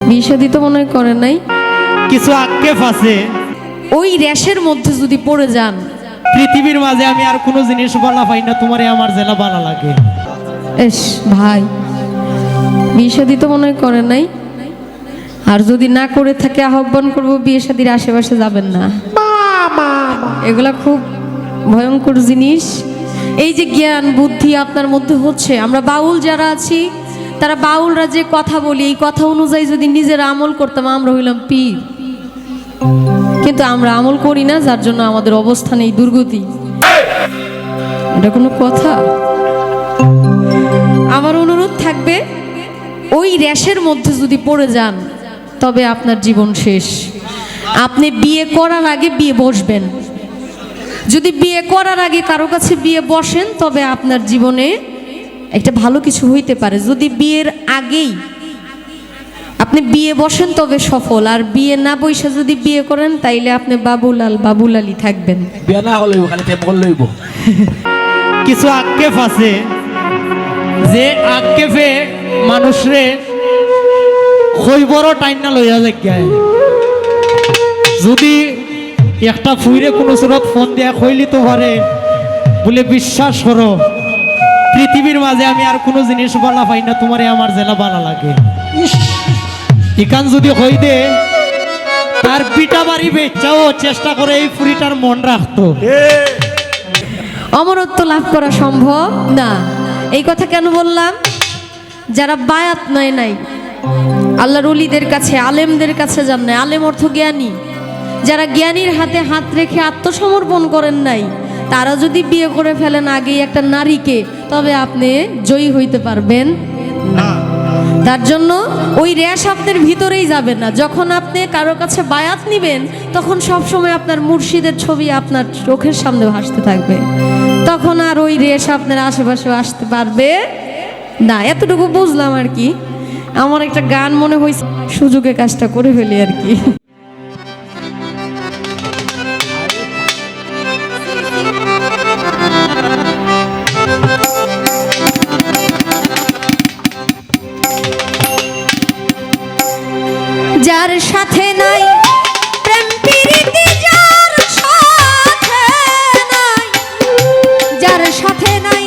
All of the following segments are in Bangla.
বিয়ে শাদী তো মনে হয় করেন নাই। কিছু আক্ষেপ আছে। ওই র্যাশের মধ্যে যদি পড়ে যান, পৃথিবীর মাঝে আমি আর কোনো জিনিস বলা পাই না, তোমারে আমার জেলা ভালো লাগে। এস ভাই, বিয়ে শাদী তো মনে হয় করেন নাই। আর যদি না করে থাকে আহ্বান করবো বিয়ে শাদীর আশেপাশে যাবেন না। এগুলা খুব ভয়ঙ্কর জিনিস। এই যে জ্ঞান বুদ্ধি আপনার মধ্যে হচ্ছে, আমরা বাউল যারা আছি তারা বাউলরা যে কথা বলি এই কথা অনুযায়ী যদি নিজেরা আমল করতাম আমরা হইলাম পীর। কিন্তু আমরা আমল করি না, যার জন্য আমাদের অবস্থান এই দুর্গতি। এটা কোনো কথা? আমার অনুরোধ থাকবে, ওই র্যাশের মধ্যে যদি পড়ে যান তবে আপনার জীবন শেষ। আপনি বিয়ে করার আগে বিয়ে বসবেন। যদি বিয়ে করার আগে কারো কাছে বিয়ে বসেন তবে আপনার জীবনে একটা ভালো কিছু হইতে পারে। যদি বিয়ের আগেই আপনি বিয়ে বসেন তবে সফল, আর বিয়ে না বসে যদি বিয়ে করেন তাইলে আপনি বাবুলাল বাবুলালি থাকবেন। বিয়ে না হলেও খালি টেম্পল লইব। কিছু আক্ষেপ আছে, যে আক্ষেপে মানুষরে খৈবরও টাইম না লইয়া যায়। যদি একটা ফুইরে কোনো সুরত ফোন দেয়া খইলি তো পারে বলে বিশ্বাস করো, পৃথিবীর মাঝে আমি আর কোনো জিনিস বলা পাই না, তোমারে আমার জেলা ভালো লাগে। ইকান যদি হই দে তার পিটা বাড়ি বেচাও চেষ্টা করে এই ফুরিটার মন রাখতো। অমরত্ব লাভ করা সম্ভব না। এই কথা কেন বললাম? যারা বায়াত নয় নাই, আল্লাহর ওলিদের কাছে আলেমদের কাছে যান নাই, আলেম অর্থ জ্ঞানী, যারা জ্ঞানীর হাতে হাত রেখে আত্মসমর্পণ করেন নাই, তারা যদি বিয়ে করে ফেলেন আগেই একটা নারীকে, তবে আপনি জয়ী হইতে পারবেন না। তার জন্য ওই র্যাশ আপনার ভিতরেই যাবে না। যখন আপনি কারো কাছে বায়াত নিবেন তখন সবসময় আপনার মুর্শিদের ছবি আপনার চোখের সামনে ভাসতে থাকবে, তখন আর ওই রেশ আপনার আশেপাশে আসতে পারবে না। এতটুকু বুঝলাম আর কি। আমার একটা গান মনে হয়েছে, সুযোগে কাজটা করে ফেলি আর কি। যার সাথে নাই প্রেম প্রীতি, যার সাথে নাই, যার সাথে নাই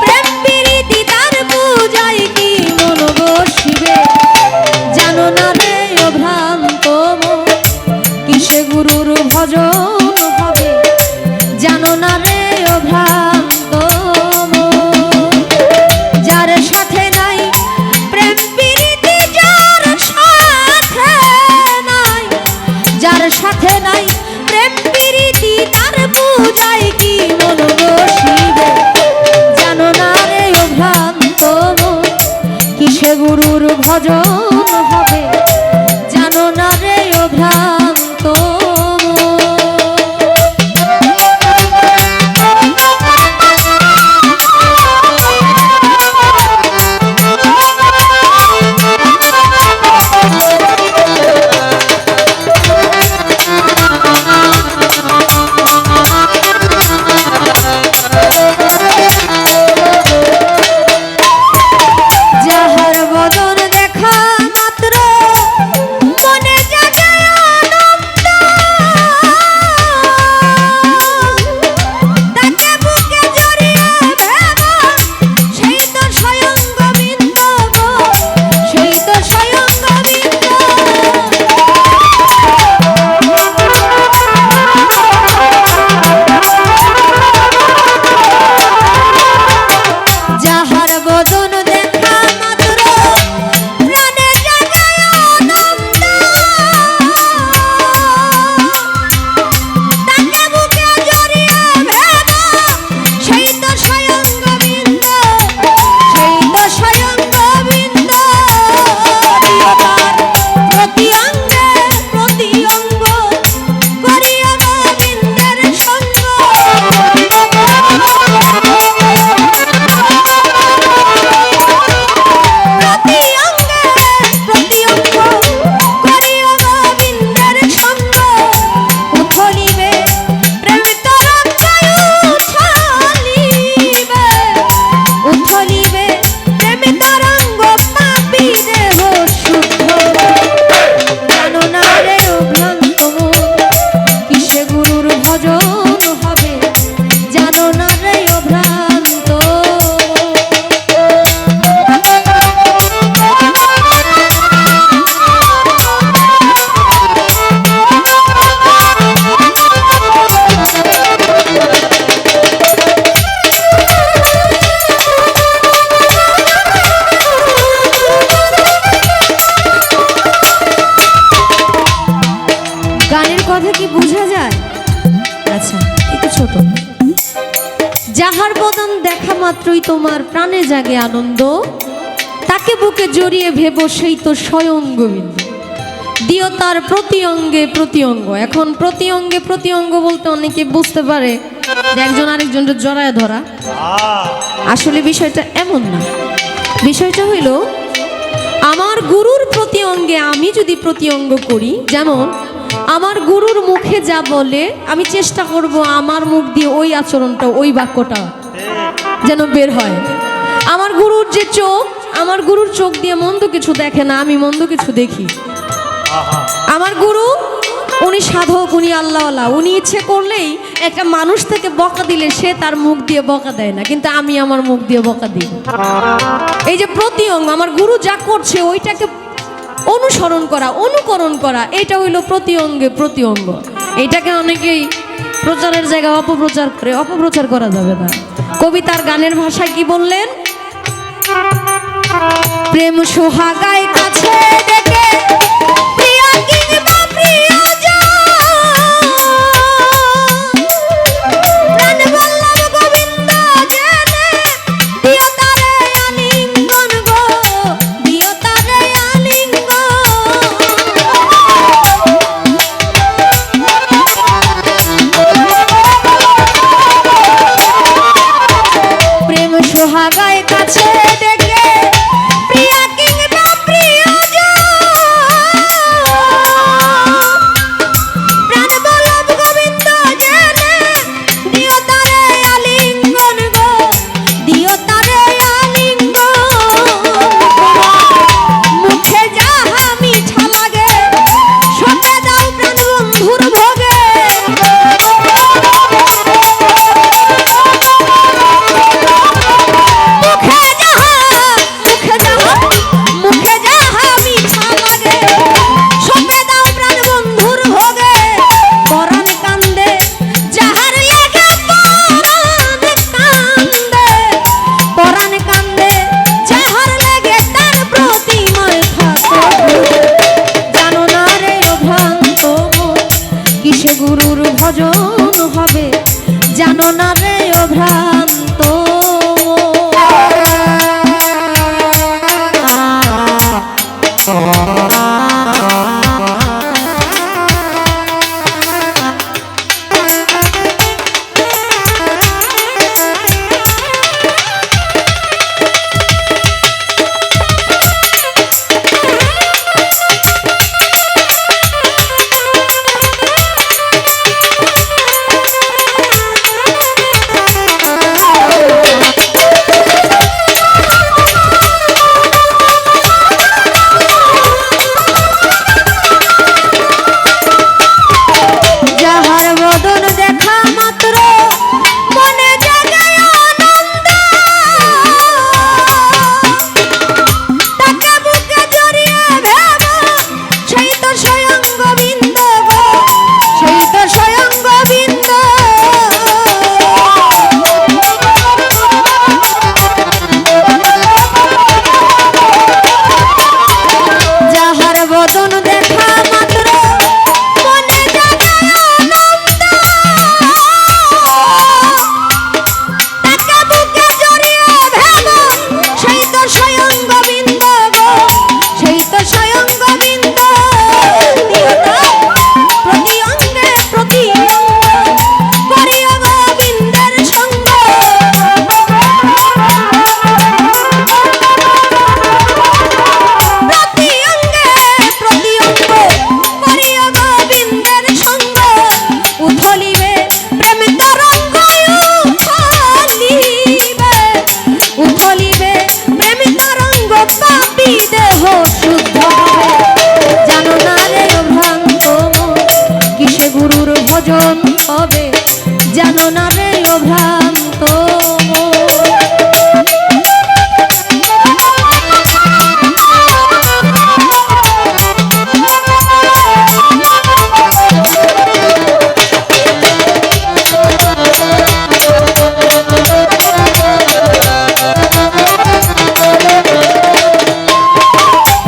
প্রেম প্রীতি, তার পূজায় কি মন বসিবে? জানো না রে ও ভ্রান্ত মন, কিসে গুরুর ভজন হবে? জানো না রে ও ভ্রান্ত মন, যার সাথে নাই প্রেম প্রীতি, যার সাথে নাই প্রেম প্রীতি, তার পূজায় কি মন বসিবে? জানো না রে ও ভ্রান্ত মন, কিসে গুরুর ভজন হবে? জানো না রে ও ভ্রান্ত যাহার বদন দেখা মাত্র মনে জাগে মাত্রই তোমার প্রাণে জাগে আনন্দ, তাকে বুকে জড়িয়ে ভেবো সেই তো স্বয়ং গোবিন্দ। দিও তার প্রতি অঙ্গে প্রতি অঙ্গ। এখন প্রতি অঙ্গে প্রতি অঙ্গ বলতে অনেকে বুঝতে পারে যে একজন আরেকজনের জড়ায় ধরা। আসলে বিষয়টা এমন না। বিষয়টা হইল আমার গুরুর প্রতি অঙ্গে আমি যদি প্রতি অঙ্গ করি, যেমন আমার গুরুর মুখে যা বলে আমি চেষ্টা করব আমার মুখ দিয়ে ওই আচরণটা ওই বাক্যটা যেন বের হয়। আমার গুরুর যে চোখ, আমার গুরুর চোখ দিয়ে মন্দ কিছু দেখে না, আমি মন্দ কিছু দেখি। আমার গুরু উনি সাধক, উনি আল্লাহওয়ালা, উনি ইচ্ছে করলেই একটা মানুষ থেকে বকা দিলে সে তার মুখ দিয়ে বকা দেয় না, কিন্তু আমি আমার মুখ দিয়ে বকা দিই। এই যে প্রতি অঙ্গ আমার গুরু যা করছে ওইটাকে অনুসরণ করা, অনুকরণ করা, এটা হইল প্রতি অঙ্গে প্রতি অঙ্গ। এইটাকে অনেকেই প্রচারের জায়গায় অপপ্রচার করে, অপপ্রচার করা যাবে না। কবিতার গানের ভাষায় কি বললেন? প্রেম সোহাগায় কাছে ডেকে প্রিয়া কিংবা প্রিয়জন, প্রাণ বল্লভ গোবিন্দ জেনে দিও তারে আলিঙ্গন গো, দিও তারে আলিঙ্গন। প্রেম সোহাগায় কাছে ডেকে প্রিয়া কিংবা প্রিয়জন, প্রাণ বল্লভ গোবিন্দ জেনে দিও তারে আলিঙ্গন গো, দিও তারে আলিঙ্গন। মুখে যাহা মিঠা লাগে সপে দাও প্রাণ বন্ধুর ভোগে, মুখে যাহা মিঠা লাগে সপে দাও প্রাণ বন্ধুর ভোগে। পরাণ কান্দে যাহার লেগে, পরাণ কান্দে, পরাণ কান্দে যাহার লেগে তার প্রতিময় থাকো। জানো না রে ও ভ্রান্ত মন কিসে গুরুর ভজন হবে, জানো না রে ও ভ্রান্ত। যাহার বদন দেখা মাত্র মনে জাগে আনন্দ, তাকে বুকে জড়িয়ে ভেবো সেই তো স্বয়ং গোবিন্দ গো, সেই তো স্বয়ং গোবিন্দ। যাহার বদন দেখা মাত্র মনে জাগে আনন্দ, তাকে বুকে জড়িয়ে ভেবো সেই তো স্বয়ং গোবিন্দ গো, সেই তো স্বয়ং গোবিন্দ। দিও তার প্রতি অঙ্গে প্রতি অঙ্গ করিও গোবিন্দের সঙ্গ, প্রতি অঙ্গে প্রতি অঙ্গ করিও গোবিন্দের সঙ্গ। উথলিবে প্রেম তরঙ্গ, উথলিবে, উথলিবে প্রেম তরঙ্গ, পাপী দেহ শুদ্ধ হবে। জানো না রে ও ভ্রান্ত মন কিসে গুরুর ভজন হবে, জানো না রে ও ভ্রান্ত মন।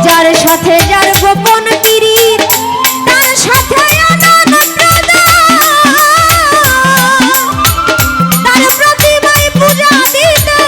যার সাথে যার গোপন পীড়িত, তার সাথে আনন্দ প্রদান, তার প্রতিমায় পূজা দিতে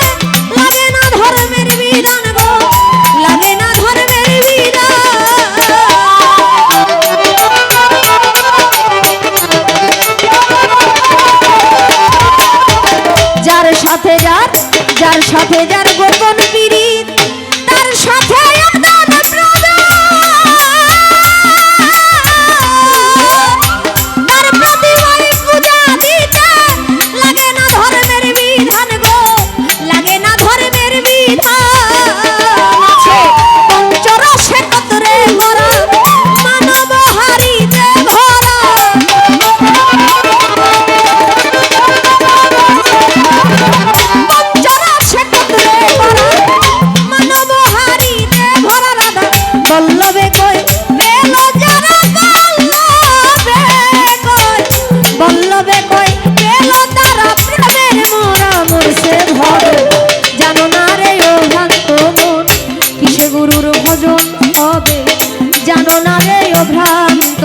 না রে ও ভ্রান্ত